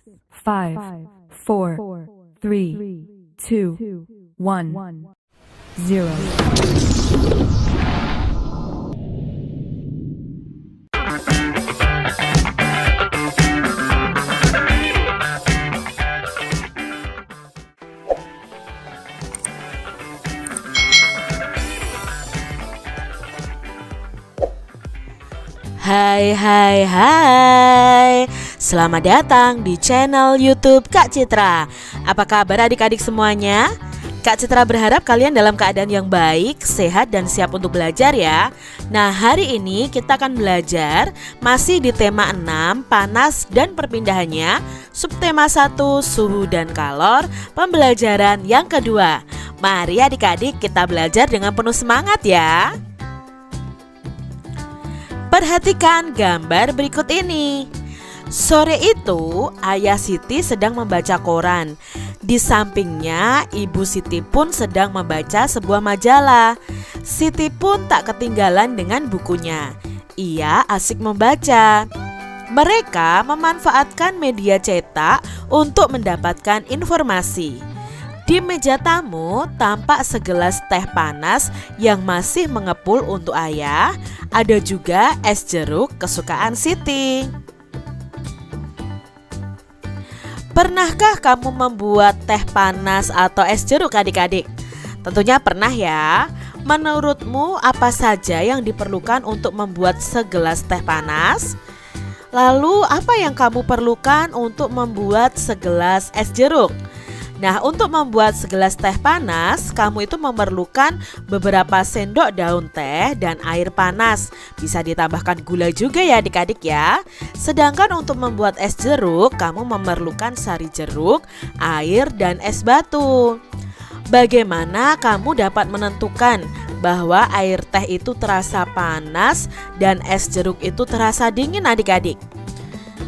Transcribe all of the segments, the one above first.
5, 4, 3, 2, 1, 0. Hai, selamat datang di channel YouTube Kak Citra. Apa kabar adik-adik semuanya? Kak Citra berharap kalian dalam keadaan yang baik, sehat, dan siap untuk belajar ya. Nah, hari ini kita akan belajar masih di tema 6, panas dan perpindahannya, subtema 1, suhu dan kalor, pembelajaran yang kedua. Mari adik-adik kita belajar dengan penuh semangat ya. Perhatikan gambar berikut ini. Sore itu, Ayah Siti sedang membaca koran. Di sampingnya, Ibu Siti pun sedang membaca sebuah majalah. Siti pun tak ketinggalan dengan bukunya. Ia asik membaca. Mereka memanfaatkan media cetak untuk mendapatkan informasi. Di meja tamu tampak segelas teh panas yang masih mengepul untuk Ayah. Ada juga es jeruk kesukaan Siti. Pernahkah kamu membuat teh panas atau es jeruk adik-adik? Tentunya pernah ya. Menurutmu apa saja yang diperlukan untuk membuat segelas teh panas? Lalu apa yang kamu perlukan untuk membuat segelas es jeruk? Nah, untuk membuat segelas teh panas, kamu itu memerlukan beberapa sendok daun teh dan air panas. Bisa ditambahkan gula juga ya adik-adik ya. Sedangkan untuk membuat es jeruk, kamu memerlukan sari jeruk, air, dan es batu. Bagaimana kamu dapat menentukan bahwa air teh itu terasa panas dan es jeruk itu terasa dingin adik-adik?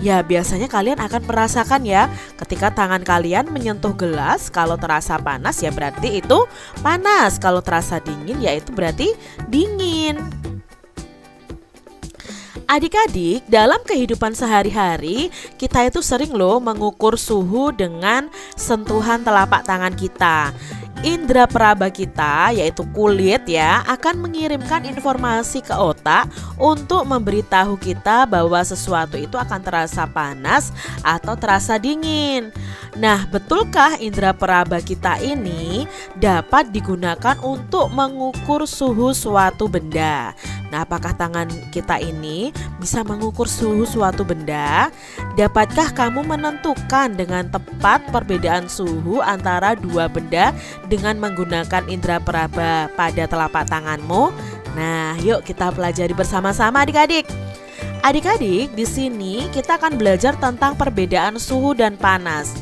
Ya, biasanya kalian akan merasakan ya ketika tangan kalian menyentuh gelas. Kalau terasa panas ya berarti itu panas. Kalau terasa dingin ya itu berarti dingin. Adik-adik, dalam kehidupan sehari-hari kita itu sering loh mengukur suhu dengan sentuhan telapak tangan kita. Indra peraba kita, yaitu kulit ya, akan mengirimkan informasi ke otak untuk memberitahu kita bahwa sesuatu itu akan terasa panas atau terasa dingin. Nah, betulkah indra peraba kita ini dapat digunakan untuk mengukur suhu suatu benda? Nah, apakah tangan kita ini bisa mengukur suhu suatu benda? Dapatkah kamu menentukan dengan tepat perbedaan suhu antara dua benda dengan menggunakan indera peraba pada telapak tanganmu? Nah, yuk kita pelajari bersama-sama adik-adik. Adik-adik, di sini kita akan belajar tentang perbedaan suhu dan panas.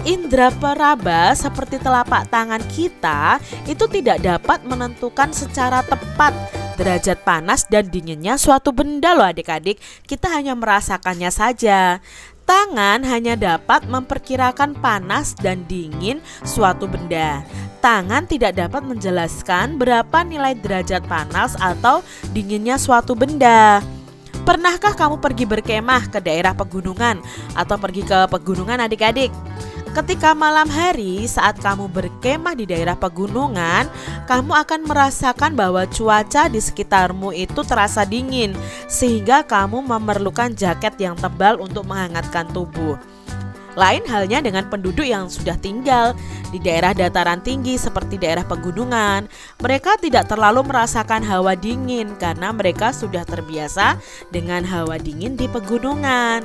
Indra peraba seperti telapak tangan kita itu tidak dapat menentukan secara tepat derajat panas dan dinginnya suatu benda loh adik-adik. Kita hanya merasakannya saja. Tangan hanya dapat memperkirakan panas dan dingin suatu benda. Tangan tidak dapat menjelaskan berapa nilai derajat panas atau dinginnya suatu benda. Pernahkah kamu pergi berkemah ke daerah pegunungan atau pergi ke pegunungan adik-adik? Ketika malam hari saat kamu berkemah di daerah pegunungan, kamu akan merasakan bahwa cuaca di sekitarmu itu terasa dingin, sehingga kamu memerlukan jaket yang tebal untuk menghangatkan tubuh. Lain halnya dengan penduduk yang sudah tinggal di daerah dataran tinggi seperti daerah pegunungan. Mereka tidak terlalu merasakan hawa dingin karena mereka sudah terbiasa dengan hawa dingin di pegunungan.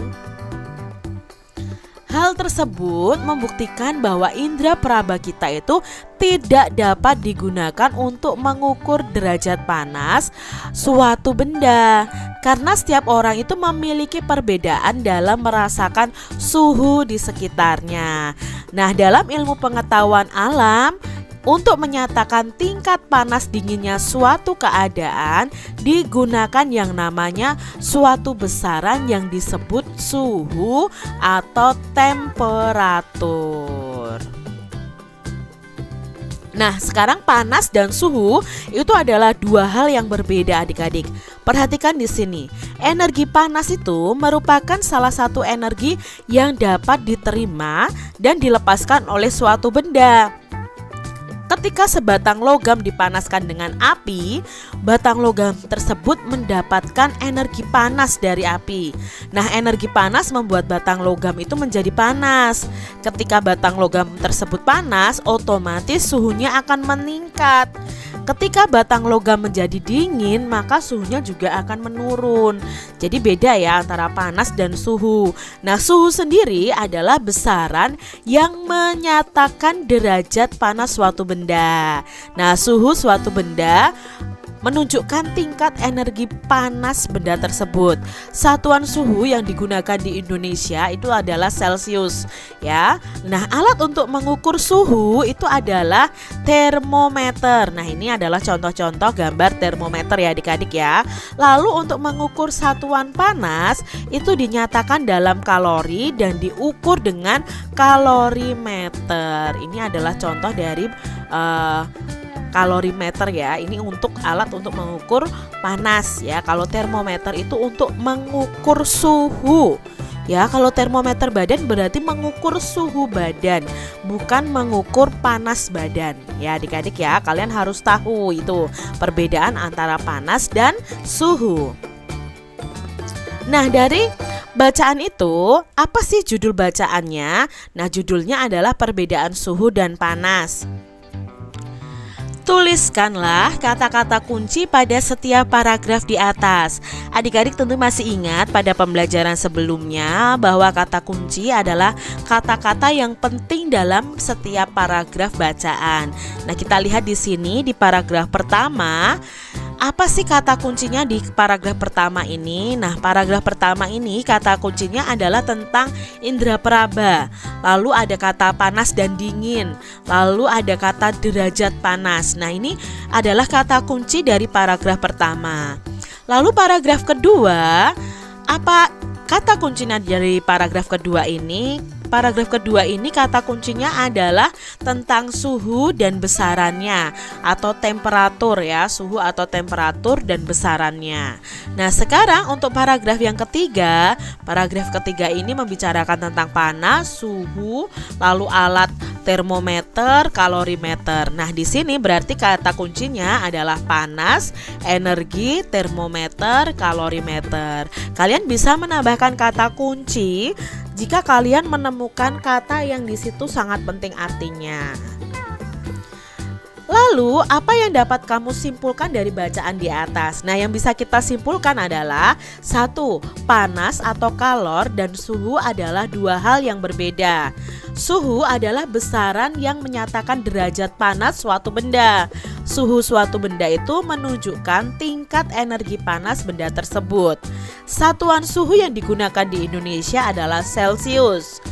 Hal tersebut membuktikan bahwa indera peraba kita itu tidak dapat digunakan untuk mengukur derajat panas suatu benda, karena setiap orang itu memiliki perbedaan dalam merasakan suhu di sekitarnya. Nah, dalam ilmu pengetahuan alam, untuk menyatakan tingkat panas dinginnya suatu keadaan digunakan yang namanya suatu besaran yang disebut suhu atau temperatur. Nah, sekarang panas dan suhu itu adalah dua hal yang berbeda adik-adik. Perhatikan di sini, energi panas itu merupakan salah satu energi yang dapat diterima dan dilepaskan oleh suatu benda. Ketika sebatang logam dipanaskan dengan api, batang logam tersebut mendapatkan energi panas dari api. Nah, energi panas membuat batang logam itu menjadi panas. Ketika batang logam tersebut panas, otomatis suhunya akan meningkat. Ketika batang logam menjadi dingin, maka suhunya juga akan menurun. Jadi beda ya antara panas dan suhu. Nah, suhu sendiri adalah besaran yang menyatakan derajat panas suatu benda. Nah, suhu suatu benda menunjukkan tingkat energi panas benda tersebut. Satuan suhu yang digunakan di Indonesia itu adalah Celcius, ya. Nah, alat untuk mengukur suhu itu adalah termometer. Nah, ini adalah contoh-contoh gambar termometer ya adik-adik ya. Lalu untuk mengukur satuan panas itu dinyatakan dalam kalori dan diukur dengan kalorimeter. Ini adalah contoh dari kalorimeter ya. Ini untuk alat untuk mengukur panas ya. Kalau termometer itu untuk mengukur suhu. Ya, kalau termometer badan berarti mengukur suhu badan, bukan mengukur panas badan. Ya, adik-adik ya, kalian harus tahu itu perbedaan antara panas dan suhu. Nah, dari bacaan itu, apa sih judul bacaannya? Nah, judulnya adalah perbedaan suhu dan panas. Tuliskanlah kata-kata kunci pada setiap paragraf di atas. Adik-adik tentu masih ingat pada pembelajaran sebelumnya bahwa kata kunci adalah kata-kata yang penting dalam setiap paragraf bacaan. Nah, kita lihat di sini di paragraf pertama. Apa sih kata kuncinya di paragraf pertama ini? Nah, paragraf pertama ini kata kuncinya adalah tentang indera peraba. Lalu ada kata panas dan dingin. Lalu ada kata derajat panas. Nah, ini adalah kata kunci dari paragraf pertama. Lalu paragraf kedua, apa kata kuncinya dari paragraf kedua ini? Paragraf kedua ini kata kuncinya adalah tentang suhu dan besarannya atau temperatur ya, suhu atau temperatur dan besarannya. Nah, sekarang untuk paragraf yang ketiga, paragraf ketiga ini membicarakan tentang panas, suhu, lalu alat termometer, kalorimeter. Nah, di sini berarti kata kuncinya adalah panas, energi, termometer, kalorimeter. Kalian bisa menambahkan kata kunci jika kalian menemukan kata yang di situ sangat penting artinya. Lalu, apa yang dapat kamu simpulkan dari bacaan di atas? Nah, yang bisa kita simpulkan adalah 1. Panas atau kalor dan suhu adalah dua hal yang berbeda. Suhu adalah besaran yang menyatakan derajat panas suatu benda. Suhu suatu benda itu menunjukkan tingkat energi panas benda tersebut. Satuan suhu yang digunakan di Indonesia adalah Celcius.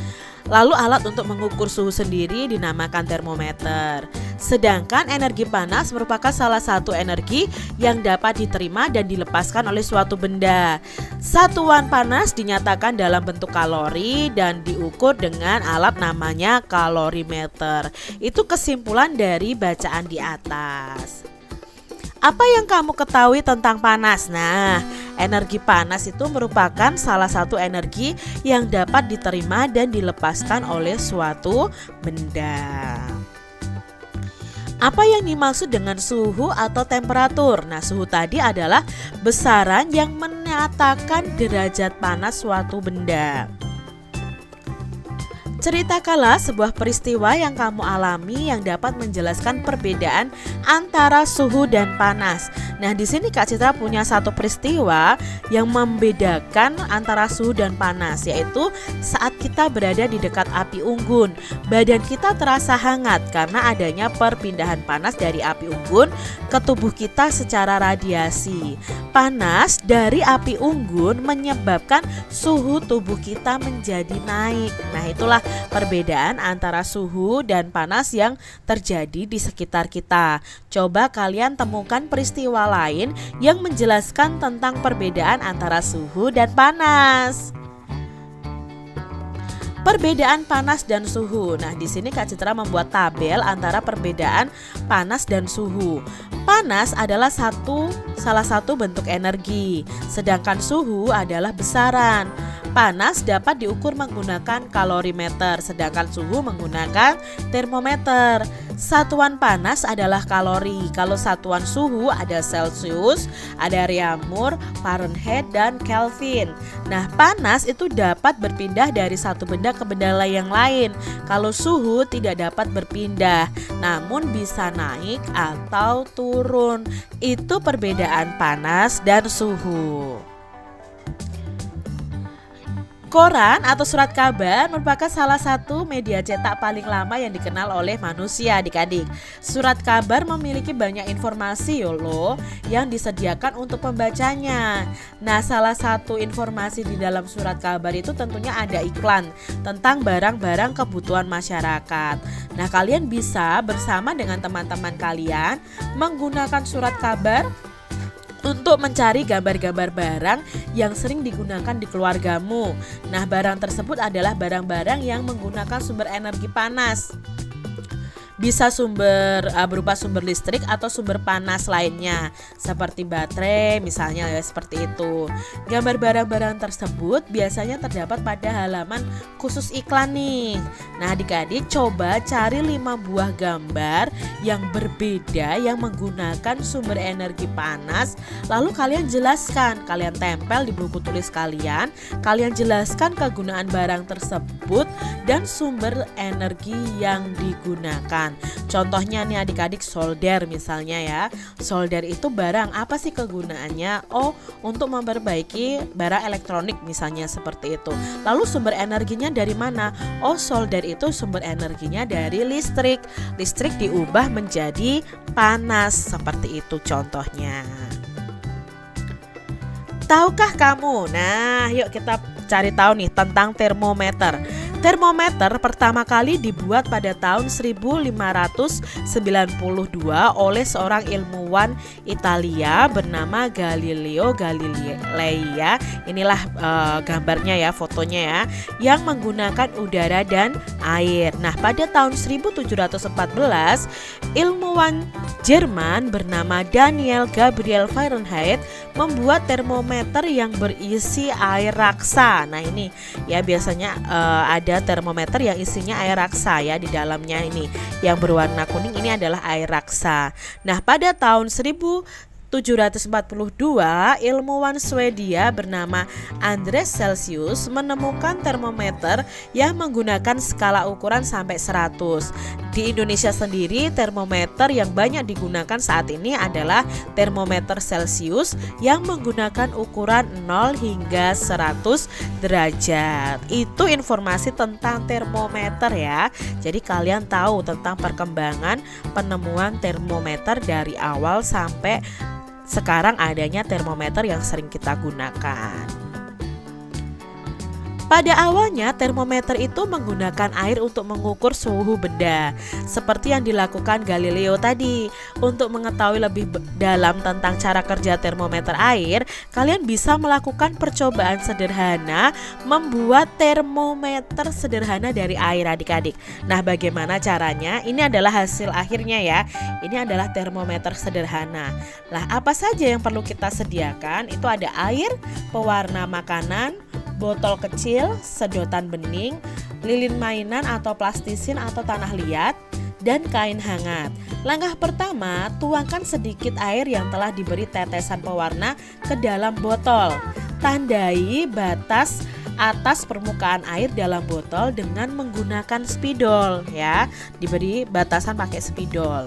Lalu alat untuk mengukur suhu sendiri dinamakan termometer. Sedangkan energi panas merupakan salah satu energi yang dapat diterima dan dilepaskan oleh suatu benda. Satuan panas dinyatakan dalam bentuk kalori dan diukur dengan alat namanya kalorimeter. Itu kesimpulan dari bacaan di atas. Apa yang kamu ketahui tentang panas? Nah, energi panas itu merupakan salah satu energi yang dapat diterima dan dilepaskan oleh suatu benda. Apa yang dimaksud dengan suhu atau temperatur? Nah, suhu tadi adalah besaran yang menyatakan derajat panas suatu benda. Ceritakanlah sebuah peristiwa yang kamu alami yang dapat menjelaskan perbedaan antara suhu dan panas. Nah, di sini Kak Citra punya satu peristiwa yang membedakan antara suhu dan panas, yaitu saat kita berada di dekat api unggun. Badan kita terasa hangat karena adanya perpindahan panas dari api unggun ke tubuh kita secara radiasi. Panas dari api unggun menyebabkan suhu tubuh kita menjadi naik. Nah, itulah perbedaan antara suhu dan panas yang terjadi di sekitar kita. Coba kalian temukan peristiwa lain yang menjelaskan tentang perbedaan antara suhu dan panas. Perbedaan panas dan suhu. Nah, di sini Kak Citra membuat tabel antara perbedaan panas dan suhu. Panas adalah salah satu bentuk energi, sedangkan suhu adalah besaran. Panas dapat diukur menggunakan kalorimeter, sedangkan suhu menggunakan termometer. Satuan panas adalah kalori. Kalau satuan suhu ada Celsius, ada Reaumur, Fahrenheit, dan Kelvin. Nah, panas itu dapat berpindah dari satu benda ke benda yang lain. Kalau suhu tidak dapat berpindah, namun bisa naik atau turun. Itu perbedaan panas dan suhu. Koran atau surat kabar merupakan salah satu media cetak paling lama yang dikenal oleh manusia, adik-adik. Surat kabar memiliki banyak informasi loh yang disediakan untuk pembacanya. Nah, salah satu informasi di dalam surat kabar itu tentunya ada iklan tentang barang-barang kebutuhan masyarakat. Nah, kalian bisa bersama dengan teman-teman kalian menggunakan surat kabar untuk mencari gambar-gambar barang yang sering digunakan di keluargamu. Nah, barang tersebut adalah barang-barang yang menggunakan sumber energi panas. Bisa berupa sumber listrik atau sumber panas lainnya, seperti baterai misalnya ya, seperti itu. Gambar barang-barang tersebut biasanya terdapat pada halaman khusus iklan nih. Nah, adik-adik coba cari 5 buah gambar yang berbeda yang menggunakan sumber energi panas. Lalu kalian jelaskan, kalian tempel di buku tulis kalian jelaskan kegunaan barang tersebut dan sumber energi yang digunakan. Contohnya nih adik-adik, solder misalnya ya. Solder itu barang apa sih kegunaannya? Oh, untuk memperbaiki barang elektronik misalnya, seperti itu. Lalu sumber energinya dari mana? Oh, solder itu sumber energinya dari listrik. Listrik diubah menjadi panas, seperti itu contohnya. Tahukah kamu? Nah, yuk kita cari tahu nih tentang termometer. Termometer pertama kali dibuat pada tahun 1592 oleh seorang ilmuwan Italia bernama Galileo Galilei. Inilah gambarnya ya, fotonya ya, yang menggunakan udara dan air. Nah, pada tahun 1714 ilmuwan Jerman bernama Daniel Gabriel Fahrenheit membuat termometer yang berisi air raksa. Nah, ini ya biasanya ada termometer yang isinya air raksa ya di dalamnya ini. Yang berwarna kuning ini adalah air raksa. Nah, pada tahun 1742 ilmuwan Swedia bernama Andreas Celsius menemukan termometer yang menggunakan skala ukuran sampai 100. Di Indonesia sendiri termometer yang banyak digunakan saat ini adalah termometer Celsius yang menggunakan ukuran 0 hingga 100 derajat. Itu informasi tentang termometer ya. Jadi kalian tahu tentang perkembangan penemuan termometer dari awal sampai sekarang adanya termometer yang sering kita gunakan. Pada awalnya termometer itu menggunakan air untuk mengukur suhu benda, seperti yang dilakukan Galileo tadi. Untuk mengetahui lebih dalam tentang cara kerja termometer air, kalian bisa melakukan percobaan sederhana membuat termometer sederhana dari air, adik-adik. Nah, bagaimana caranya? Ini adalah hasil akhirnya ya. Ini adalah termometer sederhana. Nah, apa saja yang perlu kita sediakan? Itu ada air, pewarna makanan, botol kecil, sedotan bening, lilin mainan atau plastisin atau tanah liat, dan kain hangat. Langkah pertama, tuangkan sedikit air yang telah diberi tetesan pewarna ke dalam botol. Tandai batas atas permukaan air dalam botol dengan menggunakan spidol ya. Diberi batasan pakai spidol.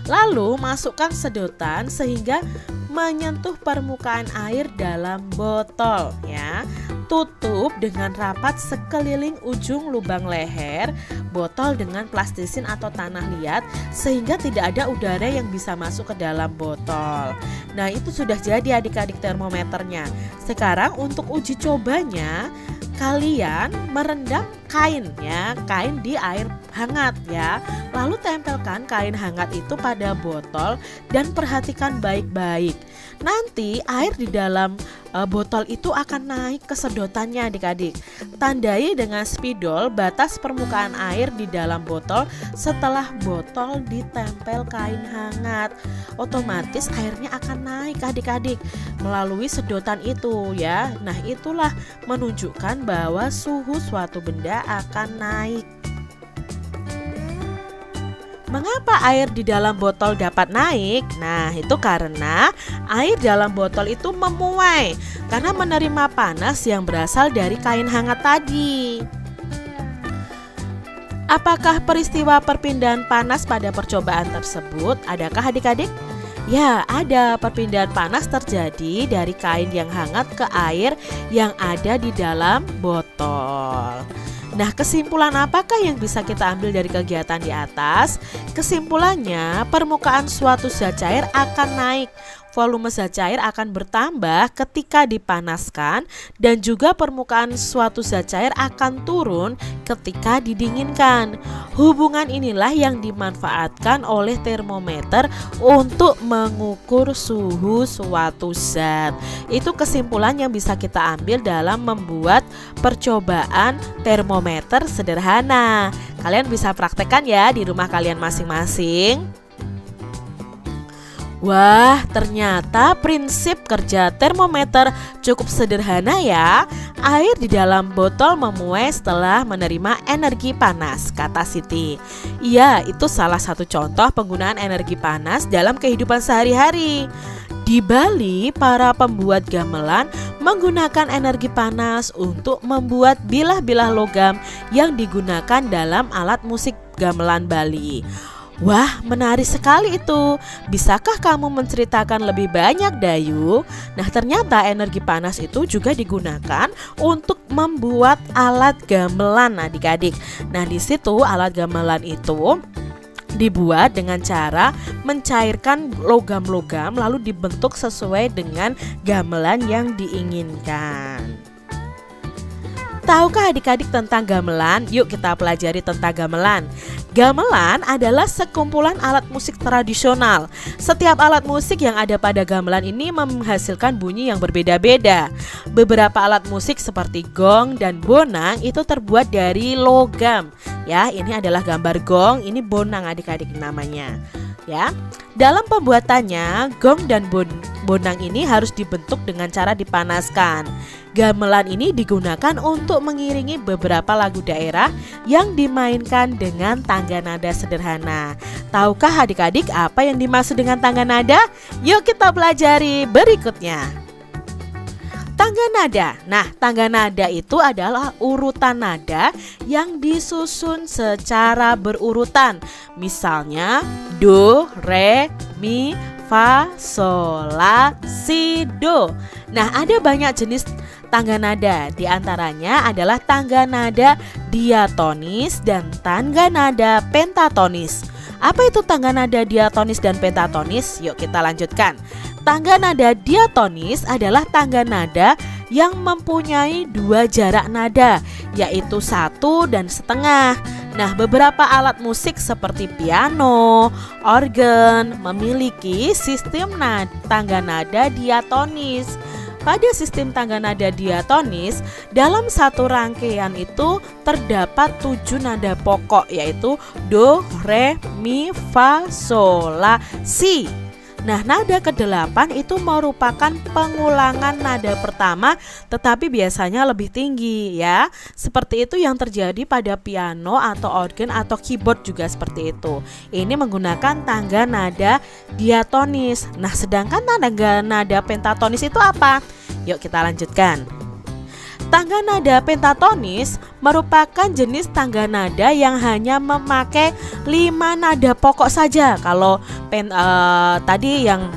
Lalu masukkan sedotan sehingga menyentuh permukaan air dalam botol ya. Tutup dengan rapat sekeliling ujung lubang leher botol dengan plastisin atau tanah liat sehingga tidak ada udara yang bisa masuk ke dalam botol. Nah, itu sudah jadi adik-adik termometernya. Sekarang untuk uji cobanya, kalian merendam kain ya, kain di air hangat ya. Lalu tempelkan kain hangat itu pada botol dan perhatikan baik-baik. Nanti air di dalam botol itu akan naik kesedotannya adik-adik. Tandai dengan spidol batas permukaan air di dalam botol setelah botol ditempel kain hangat. Otomatis airnya akan naik adik-adik melalui sedotan itu ya. Nah, itulah menunjukkan bahwa suhu suatu benda akan naik. Mengapa air di dalam botol dapat naik? Nah, itu karena air dalam botol itu memuai karena menerima panas yang berasal dari kain hangat tadi. Apakah peristiwa perpindahan panas pada percobaan tersebut? Adakah adik-adik? Ya, ada. Perpindahan panas terjadi dari kain yang hangat ke air yang ada di dalam botol. Nah, kesimpulan apakah yang bisa kita ambil dari kegiatan di atas? Kesimpulannya, permukaan suatu zat cair akan naik. Volume zat cair akan bertambah ketika dipanaskan dan juga permukaan suatu zat cair akan turun ketika didinginkan. Hubungan inilah yang dimanfaatkan oleh termometer untuk mengukur suhu suatu zat. Itu kesimpulan yang bisa kita ambil dalam membuat percobaan termometer sederhana. Kalian bisa praktekkan ya di rumah kalian masing-masing. Wah, ternyata prinsip kerja termometer cukup sederhana ya. Air di dalam botol memuai setelah menerima energi panas, kata Siti. Iya, itu salah satu contoh penggunaan energi panas dalam kehidupan sehari-hari. Di Bali, para pembuat gamelan menggunakan energi panas untuk membuat bilah-bilah logam yang digunakan dalam alat musik gamelan Bali. Wah, menarik sekali itu. Bisakah kamu menceritakan lebih banyak, Dayu? Nah, ternyata energi panas itu juga digunakan untuk membuat alat gamelan, adik-adik. Nah, di situ alat gamelan itu dibuat dengan cara mencairkan logam-logam lalu dibentuk sesuai dengan gamelan yang diinginkan. Tahukah adik-adik tentang gamelan? Yuk kita pelajari tentang gamelan. Gamelan adalah sekumpulan alat musik tradisional. Setiap alat musik yang ada pada gamelan ini menghasilkan bunyi yang berbeda-beda. Beberapa alat musik seperti gong dan bonang itu terbuat dari logam. Ya, ini adalah gambar gong, ini bonang adik-adik namanya. Ya, dalam pembuatannya gong dan bonang ini harus dibentuk dengan cara dipanaskan. Gamelan ini digunakan untuk mengiringi beberapa lagu daerah yang dimainkan dengan tangga nada sederhana. Tahukah adik-adik apa yang dimaksud dengan tangga nada? Yuk kita pelajari berikutnya. Tangga nada. Nah, tangga nada itu adalah urutan nada yang disusun secara berurutan. Misalnya do, re, mi, fa, sol, la, si, do. Nah, ada banyak jenis tangga nada. Di antaranya adalah tangga nada diatonis dan tangga nada pentatonis. Apa itu tangga nada diatonis dan pentatonis? Yuk kita lanjutkan. Tangga nada diatonis adalah tangga nada yang mempunyai dua jarak nada, yaitu 1 dan setengah. Nah, beberapa alat musik seperti piano, organ memiliki sistem tangga nada diatonis. Pada sistem tangga nada diatonis, dalam satu rangkaian itu terdapat 7 nada pokok, yaitu do, re, mi, fa, sol, la, si. Nah, nada ke-8 itu merupakan pengulangan nada pertama, tetapi biasanya lebih tinggi ya. Seperti itu yang terjadi pada piano atau organ atau keyboard juga seperti itu. Ini menggunakan tangga nada diatonis. Nah, sedangkan tangga nada pentatonis itu apa? Yuk kita lanjutkan. Tangga nada pentatonis merupakan jenis tangga nada yang hanya memakai 5 nada pokok saja. Kalau tadi yang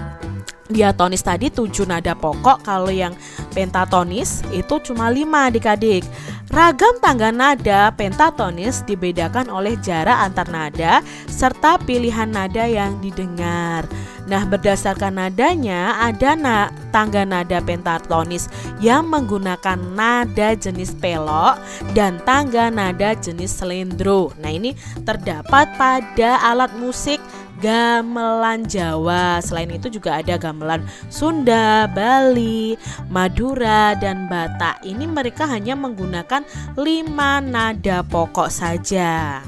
diatonis tadi 7 nada pokok, kalau yang pentatonis itu cuma 5 adik-adik. Ragam tangga nada pentatonis dibedakan oleh jarak antar nada serta pilihan nada yang didengar. Nah, berdasarkan nadanya ada tangga nada pentatonis yang menggunakan nada jenis pelok dan tangga nada jenis slendro. Nah, ini terdapat pada alat musik gamelan Jawa. Selain itu juga ada gamelan Sunda, Bali, Madura, dan Batak. Ini mereka hanya menggunakan 5 nada pokok saja.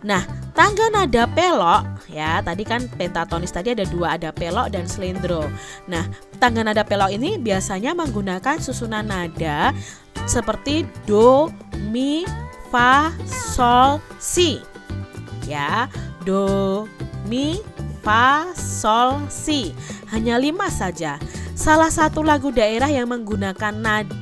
Nah, tangga nada pelok ya, tadi kan pentatonis tadi ada 2, ada pelok dan slendro. Nah, tangga nada pelok ini biasanya menggunakan susunan nada seperti do, mi, fa, sol, si. Ya, do, mi, fa, sol, si. Hanya 5 saja. Salah satu lagu daerah yang menggunakan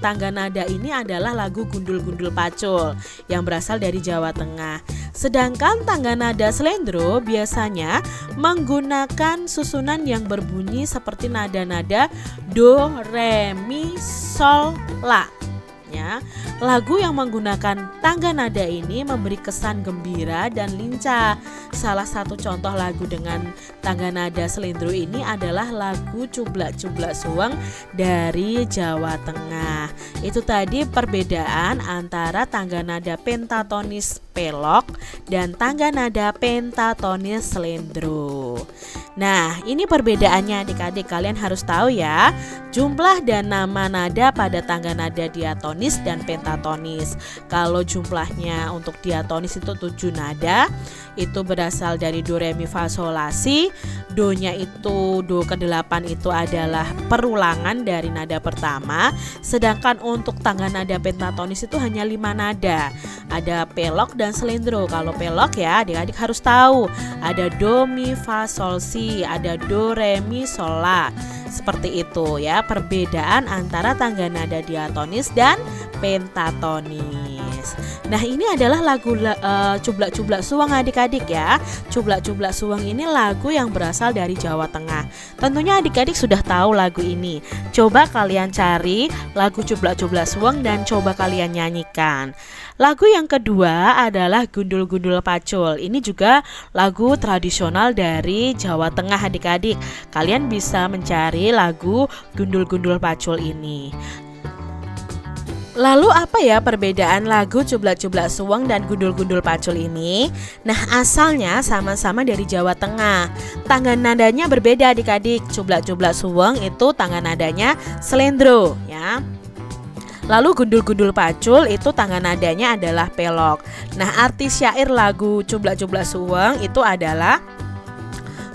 tangga nada ini adalah lagu Gundul-Gundul Pacul yang berasal dari Jawa Tengah. Sedangkan tangga nada slendro biasanya menggunakan susunan yang berbunyi seperti nada-nada do, re, mi, sol, la. Ya, lagu yang menggunakan tangga nada ini memberi kesan gembira dan lincah. Salah satu contoh lagu dengan tangga nada slendro ini adalah lagu Cublak-Cublak Suweng dari Jawa Tengah. Itu tadi perbedaan antara tangga nada pentatonis pelok dan tangga nada pentatonis slendro. Nah, ini perbedaannya adik-adik, kalian harus tahu ya. Jumlah dan nama nada pada tangga nada diatonis dan pentatonis. Kalau jumlahnya untuk diatonis itu 7 nada, itu berasal dari do, re, mi, fa, sol, la, si. Do-nya itu, do ke-8 itu adalah perulangan dari nada pertama. Sedangkan untuk tangga nada pentatonis itu hanya 5 nada. Ada pelok dan slendro. Kalau pelok ya adik-adik harus tahu, ada do, mi, fa, sol, si, ada do, re, mi, sol, la. Seperti itu ya perbedaan antara tangga nada diatonis dan pentatonis. Nah, ini adalah lagu Cublak-Cublak Suweng adik-adik ya. Cublak-Cublak Suweng ini lagu yang berasal dari Jawa Tengah. Tentunya adik-adik sudah tahu lagu ini. Coba kalian cari lagu Cublak-Cublak Suweng dan coba kalian nyanyikan. Lagu yang kedua adalah Gundul-Gundul Pacul. Ini juga lagu tradisional dari Jawa Tengah adik-adik. Kalian bisa mencari lagu Gundul-Gundul Pacul ini. Lalu apa ya perbedaan lagu Cublak-Cublak Suweng dan Gundul-Gundul Pacul ini? Nah, asalnya sama-sama dari Jawa Tengah. Tangga nadanya berbeda adik-adik. Cublak-Cublak Suweng itu tangga nadanya slendro ya. Lalu Gundul-Gundul Pacul itu tangga nadanya adalah pelok. Nah, arti syair lagu Cublak-Cublak Suweng itu adalah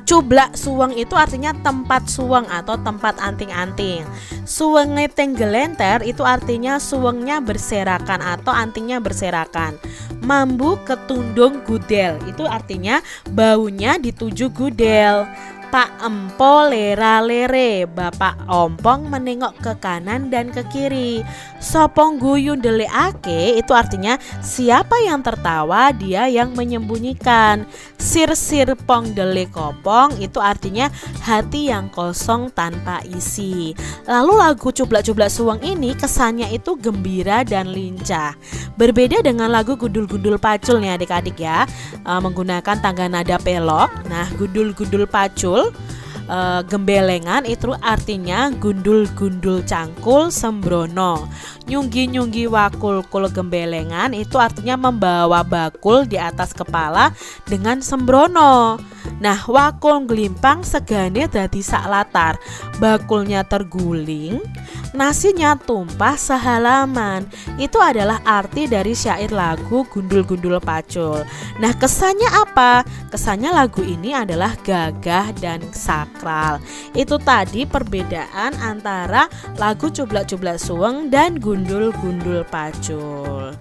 Cublak suweng itu artinya tempat suweng atau tempat anting-anting. Suwenge tenggelenter itu artinya suwengnya berserakan atau antingnya berserakan. Mambu ketundung gudel itu artinya baunya dituju gudel. Pak Empo lera-lere, Bapak Ompong menengok ke kanan dan ke kiri. Sopong guyun deleake itu artinya siapa yang tertawa dia yang menyembunyikan. Sir-sir pong dele kopong itu artinya hati yang kosong tanpa isi. Lalu lagu Cublak-Cublak Suweng ini kesannya itu gembira dan lincah. Berbeda dengan lagu Gundul-Gundul Pacul nih adik-adik ya, menggunakan tangga nada pelok. Nah, Gundul-Gundul Pacul gembelengan itu artinya gundul-gundul cangkul sembrono. Nyunggi-nyunggi wakul kul gembelengan itu artinya membawa bakul di atas kepala dengan sembrono. Nah, wakul glimpang segane dadi sak latar, bakulnya terguling, nasinya tumpah sehalaman. Itu adalah arti dari syair lagu Gundul-Gundul Pacul. Nah, kesannya apa? Kesannya lagu ini adalah gagah dan sakral. Itu tadi perbedaan antara lagu Cublak-Cublak Suweng dan Gundul-Gundul Pacul.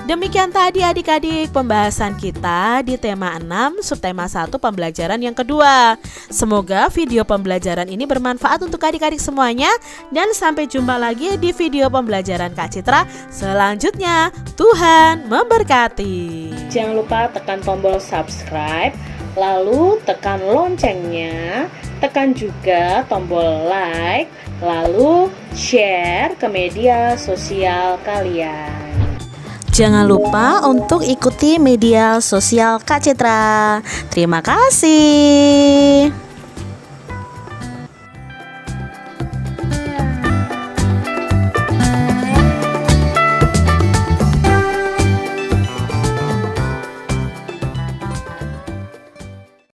Demikian tadi adik-adik pembahasan kita di tema 6 subtema 1 pembelajaran yang kedua. Semoga video pembelajaran ini bermanfaat untuk adik-adik semuanya. Dan sampai jumpa lagi di video pembelajaran Kak Citra selanjutnya. Tuhan memberkati. Jangan lupa tekan tombol subscribe, lalu tekan loncengnya, tekan juga tombol like, lalu share ke media sosial kalian. Jangan lupa untuk ikuti media sosial Kak Citra. Terima kasih.